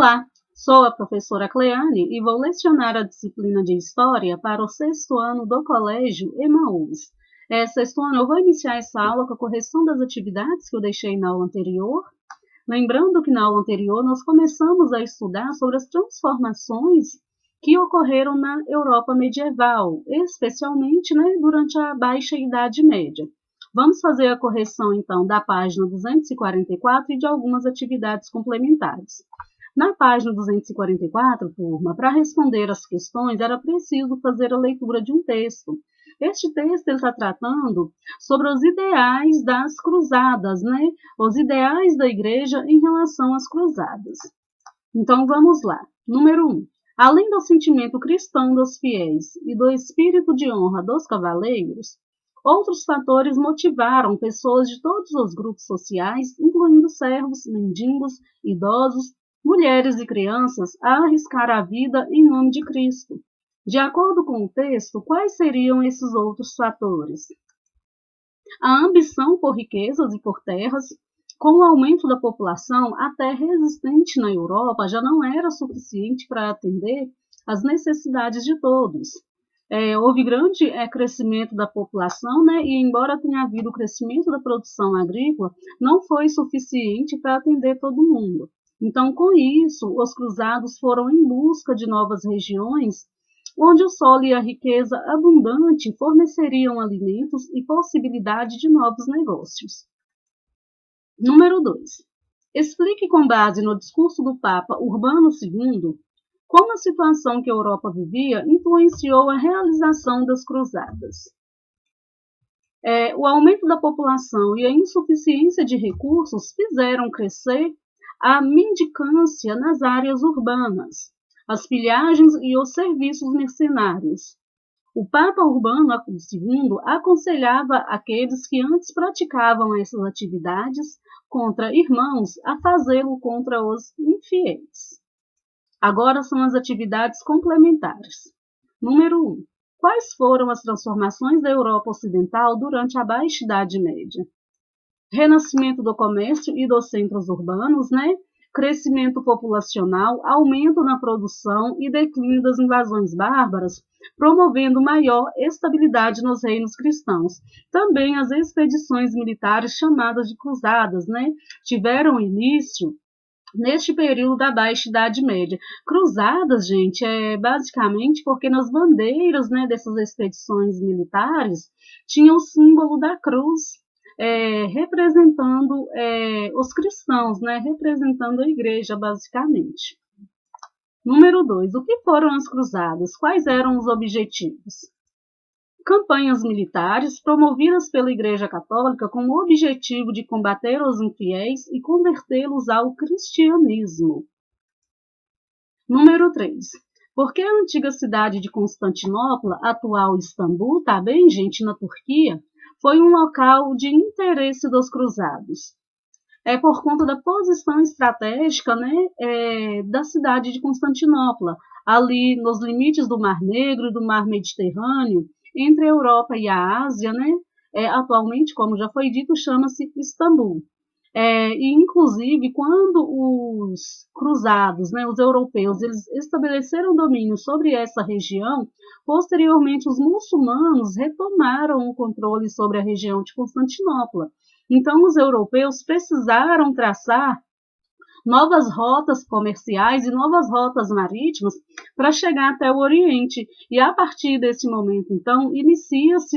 Olá, sou a professora Cleane e vou lecionar a disciplina de História para o 6º ano do Colégio Emaús. 6º ano, eu vou iniciar essa aula com a correção das atividades que eu deixei na aula anterior. Lembrando que na aula anterior nós começamos a estudar sobre as transformações que ocorreram na Europa medieval, especialmente durante a Baixa Idade Média. Vamos fazer a correção, então, da página 244 e de algumas atividades complementares. Na página 244, turma, para responder as questões, era preciso fazer a leitura de um texto. Este texto está tratando sobre os ideais das cruzadas, os ideais da igreja em relação às cruzadas. Então, vamos lá. Número 1. Além do sentimento cristão dos fiéis e do espírito de honra dos cavaleiros, outros fatores motivaram pessoas de todos os grupos sociais, incluindo servos, mendigos, idosos, mulheres e crianças, a arriscar a vida em nome de Cristo. De acordo com o texto, quais seriam esses outros fatores? A ambição por riquezas e por terras. Com o aumento da população, a terra existente na Europa já não era suficiente para atender às necessidades de todos. Houve grande crescimento da população, e embora tenha havido o crescimento da produção agrícola, não foi suficiente para atender todo mundo. Então, com isso, os cruzados foram em busca de novas regiões, onde o solo e a riqueza abundante forneceriam alimentos e possibilidade de novos negócios. Número 2. Explique com base no discurso do Papa Urbano II como a situação que a Europa vivia influenciou a realização das cruzadas. O aumento da população e a insuficiência de recursos fizeram crescer a mendicância nas áreas urbanas, as pilhagens e os serviços mercenários. O Papa Urbano II aconselhava aqueles que antes praticavam essas atividades contra irmãos a fazê-lo contra os infiéis. Agora são as atividades complementares. Número 1. Quais foram as transformações da Europa Ocidental durante a Baixa Idade Média? Renascimento do comércio e dos centros urbanos, crescimento populacional, aumento na produção e declínio das invasões bárbaras, promovendo maior estabilidade nos reinos cristãos. Também as expedições militares chamadas de cruzadas, tiveram início neste período da Baixa Idade Média. Cruzadas, gente, basicamente porque nas bandeiras dessas expedições militares tinha o símbolo da cruz, representando os cristãos, representando a igreja, basicamente. Número 2. O que foram as cruzadas? Quais eram os objetivos? Campanhas militares promovidas pela Igreja Católica com o objetivo de combater os infiéis e convertê-los ao cristianismo. Número 3. Por que a antiga cidade de Constantinopla, atual Istambul, tá bem, gente, na Turquia, foi um local de interesse dos cruzados? Por conta da posição estratégica da cidade de Constantinopla, ali nos limites do Mar Negro e do Mar Mediterrâneo, entre a Europa e a Ásia, atualmente, como já foi dito, chama-se Istambul. E, inclusive, quando os cruzados, os europeus, eles estabeleceram domínio sobre essa região, posteriormente os muçulmanos retomaram o controle sobre a região de Constantinopla. Então, os europeus precisaram traçar novas rotas comerciais e novas rotas marítimas para chegar até o Oriente. E a partir desse momento, então, inicia-se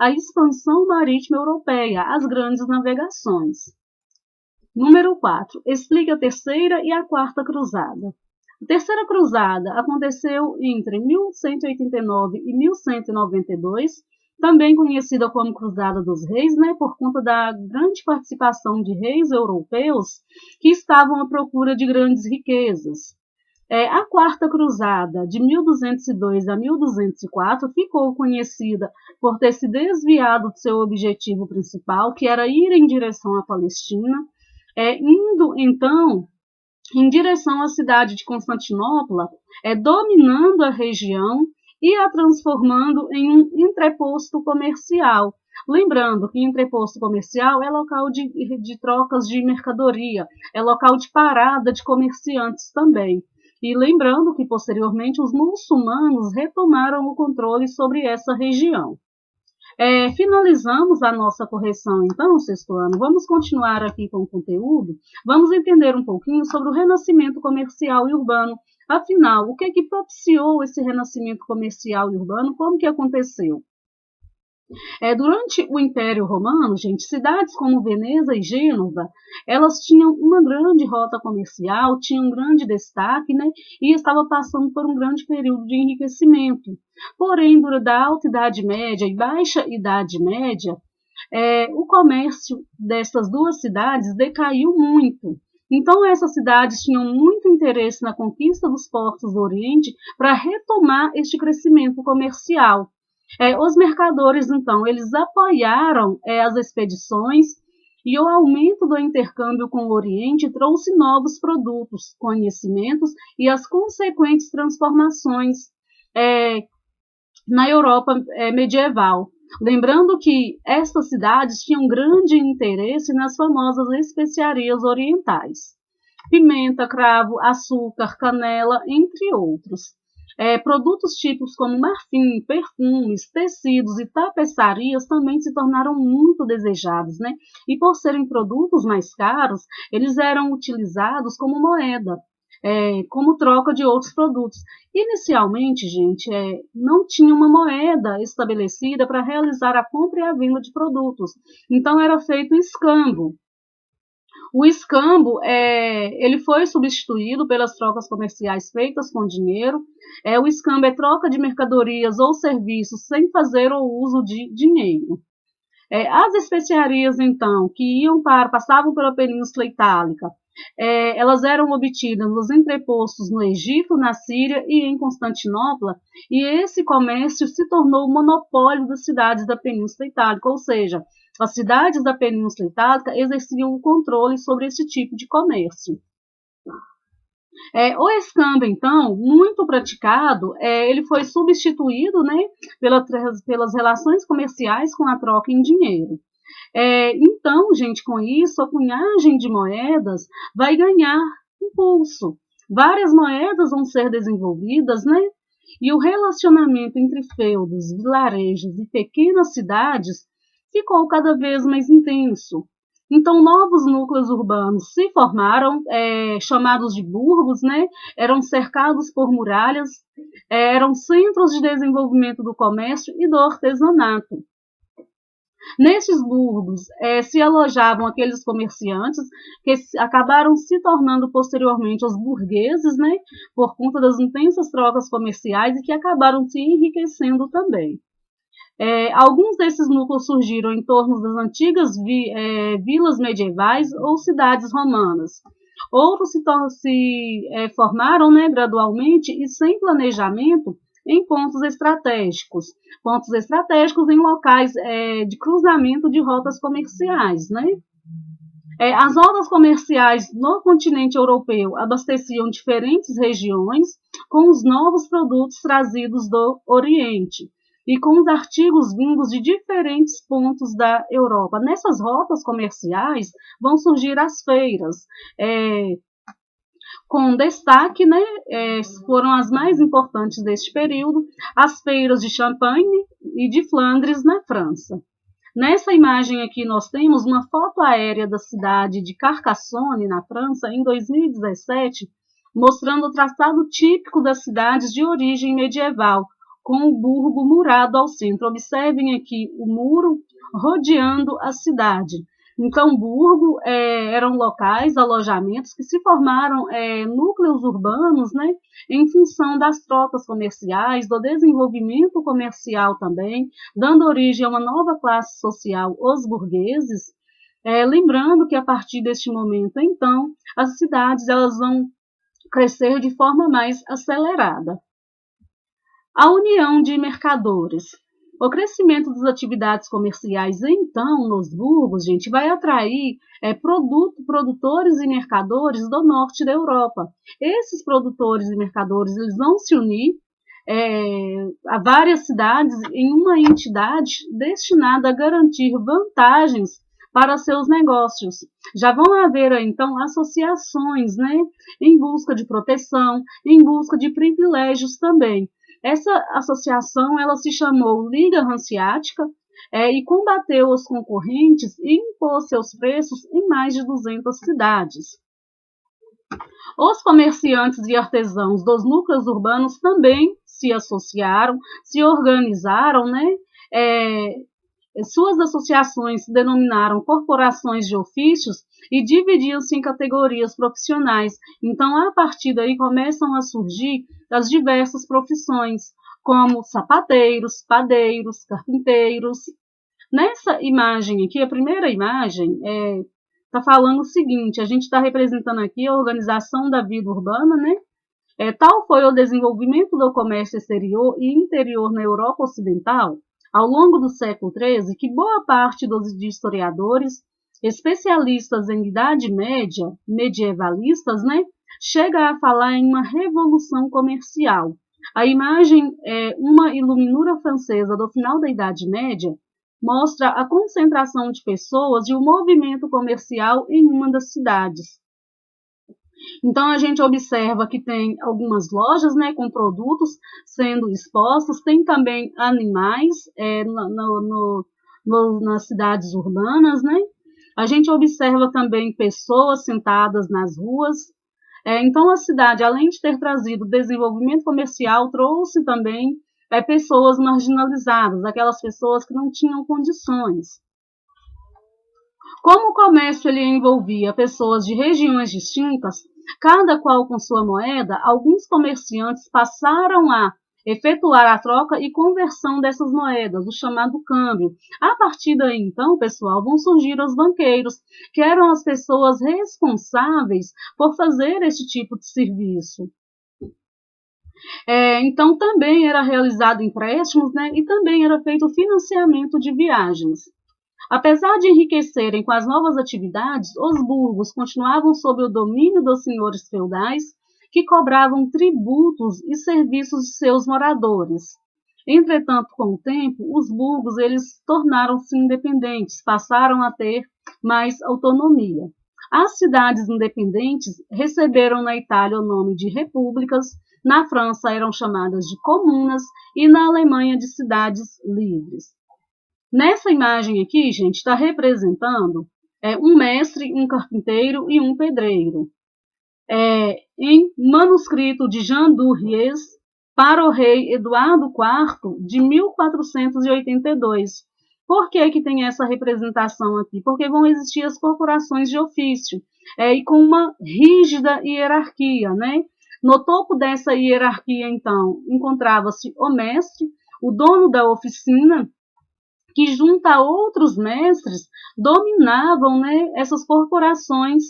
a expansão marítima europeia, as grandes navegações. Número 4. Explique a terceira e a quarta cruzada. A terceira cruzada aconteceu entre 1189 e 1192, também conhecida como Cruzada dos Reis, por conta da grande participação de reis europeus que estavam à procura de grandes riquezas. A Quarta Cruzada, de 1202 a 1204, ficou conhecida por ter se desviado do seu objetivo principal, que era ir em direção à Palestina, indo, então, em direção à cidade de Constantinopla, dominando a região e a transformando em um entreposto comercial. Lembrando que entreposto comercial é local de trocas de mercadoria, é local de parada de comerciantes também. E lembrando que, posteriormente, os muçulmanos retomaram o controle sobre essa região. Finalizamos a nossa correção, então, sexto ano. Vamos continuar aqui com o conteúdo. Vamos entender um pouquinho sobre o renascimento comercial e urbano. Afinal, o que propiciou esse renascimento comercial e urbano? Como que aconteceu? Durante o Império Romano, gente, cidades como Veneza e Gênova, elas tinham uma grande rota comercial, tinham um grande destaque, né, e estava passando por um grande período de enriquecimento. Porém, durante a Alta Idade Média e Baixa Idade Média, o comércio dessas duas cidades decaiu muito. Então, essas cidades tinham muito interesse na conquista dos portos do Oriente para retomar este crescimento comercial. Os mercadores, então, eles apoiaram as expedições e o aumento do intercâmbio com o Oriente trouxe novos produtos, conhecimentos e as consequentes transformações na Europa medieval. Lembrando que estas cidades tinham grande interesse nas famosas especiarias orientais. Pimenta, cravo, açúcar, canela, entre outros. Produtos típicos como marfim, perfumes, tecidos e tapeçarias também se tornaram muito desejados, né? E por serem produtos mais caros, eles eram utilizados como moeda, como troca de outros produtos. Inicialmente, gente, não tinha uma moeda estabelecida para realizar a compra e a venda de produtos. Então era feito escambo. O escambo ele foi substituído pelas trocas comerciais feitas com dinheiro. O escambo é troca de mercadorias ou serviços sem fazer o uso de dinheiro. As especiarias, então, que passavam pela Península Itálica, elas eram obtidas nos entrepostos no Egito, na Síria e em Constantinopla, e esse comércio se tornou o monopólio das cidades da Península Itálica, ou seja, as cidades da Península Itálica exerciam o controle sobre esse tipo de comércio. O escambo, então, muito praticado, ele foi substituído, né, pelas relações comerciais com a troca em dinheiro. Então, gente, com isso, a cunhagem de moedas vai ganhar impulso. Várias moedas vão ser desenvolvidas, né? E o relacionamento entre feudos, vilarejos e pequenas cidades ficou cada vez mais intenso. Então, novos núcleos urbanos se formaram, chamados de burgos, né? Eram cercados por muralhas, eram centros de desenvolvimento do comércio e do artesanato. Nesses burgos se alojavam aqueles comerciantes que acabaram se tornando posteriormente os burgueses, né, por conta das intensas trocas comerciais e que acabaram se enriquecendo também. Alguns desses núcleos surgiram em torno das antigas vilas medievais ou cidades romanas. Outros se formaram, né, gradualmente e sem planejamento em pontos estratégicos em locais de cruzamento de rotas comerciais, né? As rotas comerciais no continente europeu abasteciam diferentes regiões com os novos produtos trazidos do Oriente e com os artigos vindos de diferentes pontos da Europa. Nessas rotas comerciais vão surgir as feiras, com destaque, né, foram as mais importantes deste período, as feiras de Champagne e de Flandres, na França. Nessa imagem aqui nós temos uma foto aérea da cidade de Carcassonne, na França, em 2017, mostrando o traçado típico das cidades de origem medieval, com o burgo murado ao centro. Observem aqui o muro rodeando a cidade. Então, burgo eram locais, alojamentos que se formaram núcleos urbanos, né, em função das trocas comerciais, do desenvolvimento comercial também, dando origem a uma nova classe social, os burgueses. Lembrando que a partir deste momento, então, as cidades elas vão crescer de forma mais acelerada. A união de mercadores. O crescimento das atividades comerciais, então, nos burgos, gente, vai atrair produtores e mercadores do norte da Europa. Esses produtores e mercadores eles vão se unir a várias cidades em uma entidade destinada a garantir vantagens para seus negócios. Já vão haver, então, associações, né, em busca de proteção, em busca de privilégios também. Essa associação ela se chamou Liga Hanseática e combateu os concorrentes e impôs seus preços em mais de 200 cidades. Os comerciantes e artesãos dos núcleos urbanos também se associaram, se organizaram, né? Suas associações se denominaram corporações de ofícios e dividiam-se em categorias profissionais. Então, a partir daí, começam a surgir as diversas profissões, como sapateiros, padeiros, carpinteiros. Nessa imagem aqui, a primeira imagem está falando o seguinte: a gente está representando aqui a organização da vida urbana, né? Tal foi o desenvolvimento do comércio exterior e interior na Europa Ocidental, ao longo do século XIII, que boa parte dos historiadores, especialistas em Idade Média, medievalistas, né, chega a falar em uma revolução comercial. A imagem é uma iluminura francesa do final da Idade Média, mostra a concentração de pessoas e o movimento comercial em uma das cidades. Então, a gente observa que tem algumas lojas, né, com produtos sendo expostos, tem também animais nas cidades urbanas, né? A gente observa também pessoas sentadas nas ruas. Então, a cidade, além de ter trazido desenvolvimento comercial, trouxe também pessoas marginalizadas, aquelas pessoas que não tinham condições. Como o comércio ele envolvia pessoas de regiões distintas, cada qual com sua moeda, alguns comerciantes passaram a efetuar a troca e conversão dessas moedas, o chamado câmbio. A partir daí, então, pessoal, vão surgir os banqueiros, que eram as pessoas responsáveis por fazer esse tipo de serviço. Então, também era realizado empréstimos, né, e também era feito o financiamento de viagens. Apesar de enriquecerem com as novas atividades, os burgos continuavam sob o domínio dos senhores feudais, que cobravam tributos e serviços de seus moradores. Entretanto, com o tempo, os burgos eles tornaram-se independentes, passaram a ter mais autonomia. As cidades independentes receberam na Itália o nome de repúblicas, na França eram chamadas de comunas e na Alemanha de cidades livres. Nessa imagem aqui, gente, está representando um mestre, um carpinteiro e um pedreiro. Em manuscrito de Jean Duries para o rei Eduardo IV, de 1482. Por que tem essa representação aqui? Porque vão existir as corporações de ofício, e com uma rígida hierarquia, né? No topo dessa hierarquia, então, encontrava-se o mestre, o dono da oficina, que junto a outros mestres dominavam, né, essas corporações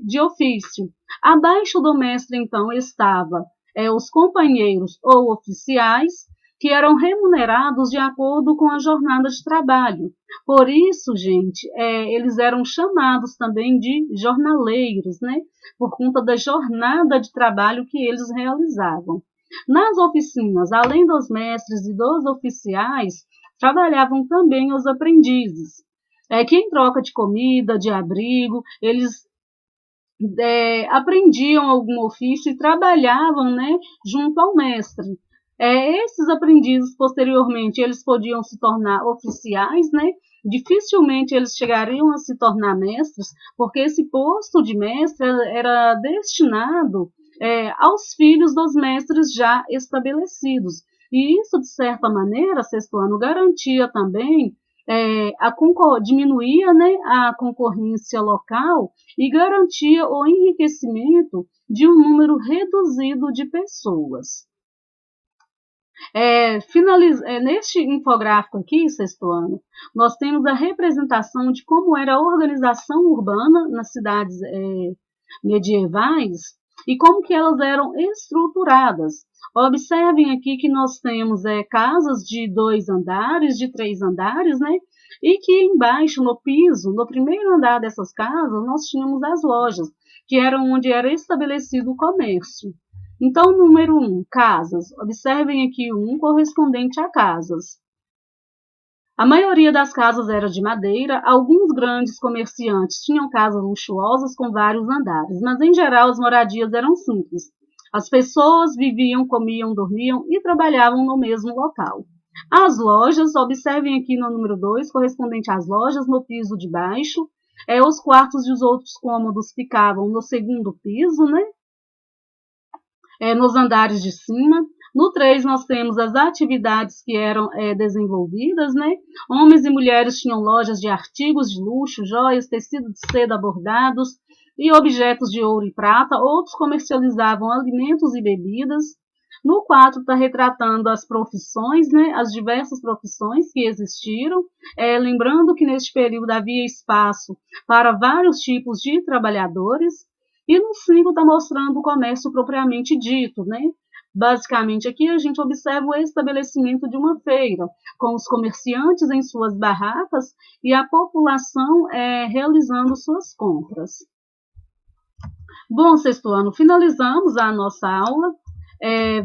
de ofício. Abaixo do mestre, então, estavam os companheiros ou oficiais, que eram remunerados de acordo com a jornada de trabalho. Por isso, gente, eles eram chamados também de jornaleiros, né, por conta da jornada de trabalho que eles realizavam. Nas oficinas, além dos mestres e dos oficiais, trabalhavam também os aprendizes, que em troca de comida, de abrigo, eles aprendiam algum ofício e trabalhavam, né, junto ao mestre. Esses aprendizes, posteriormente, eles podiam se tornar oficiais, né? Dificilmente eles chegariam a se tornar mestres, porque esse posto de mestre era destinado aos filhos dos mestres já estabelecidos. E isso, de certa maneira, sexto ano, garantia também, diminuía, né, a concorrência local e garantia o enriquecimento de um número reduzido de pessoas. Neste infográfico aqui, sexto ano, nós temos a representação de como era a organização urbana nas cidades medievais e como que elas eram estruturadas. Observem aqui que nós temos casas de 2 andares, de 3 andares, né? E que embaixo, no piso, no primeiro andar dessas casas, nós tínhamos as lojas, que eram onde era estabelecido o comércio. Então, número 1, casas. Observem aqui o 1 correspondente a casas. A maioria das casas era de madeira, alguns grandes comerciantes tinham casas luxuosas com vários andares, mas em geral as moradias eram simples. As pessoas viviam, comiam, dormiam e trabalhavam no mesmo local. As lojas, observem aqui no número 2, correspondente às lojas no piso de baixo. Os quartos e os outros cômodos ficavam no segundo piso, né? Nos andares de cima. No 3, nós temos as atividades que eram desenvolvidas, né? Homens e mulheres tinham lojas de artigos de luxo, joias, tecido de seda bordados e objetos de ouro e prata. Outros comercializavam alimentos e bebidas. No 4, está retratando as profissões, né? As diversas profissões que existiram. Lembrando que neste período havia espaço para vários tipos de trabalhadores. E no 5 está mostrando o comércio propriamente dito, né? Basicamente, aqui a gente observa o estabelecimento de uma feira, com os comerciantes em suas barracas e a população realizando suas compras. Bom, sexto ano, finalizamos a nossa aula.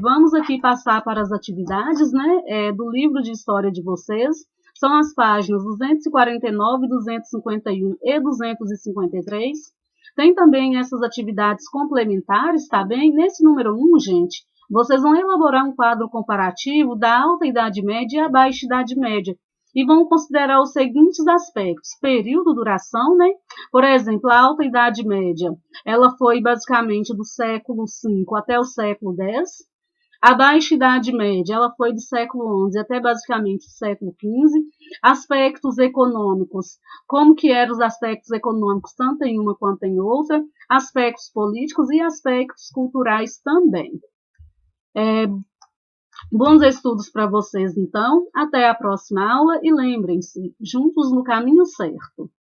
Vamos aqui passar para as atividades, né, do livro de história de vocês. São as páginas 249, 251 e 253. Tem também essas atividades complementares, tá bem? Nesse número 1, gente, vocês vão elaborar um quadro comparativo da Alta Idade Média e a Baixa Idade Média e vão considerar os seguintes aspectos: período, duração, né? Por exemplo, a Alta Idade Média, ela foi basicamente do século V até o século X. A Baixa Idade Média, ela foi do século XI até basicamente o século XV. Aspectos econômicos, como que eram os aspectos econômicos tanto em uma quanto em outra. Aspectos políticos e aspectos culturais também. Bons estudos para vocês, então. Até a próxima aula e lembrem-se, juntos no caminho certo.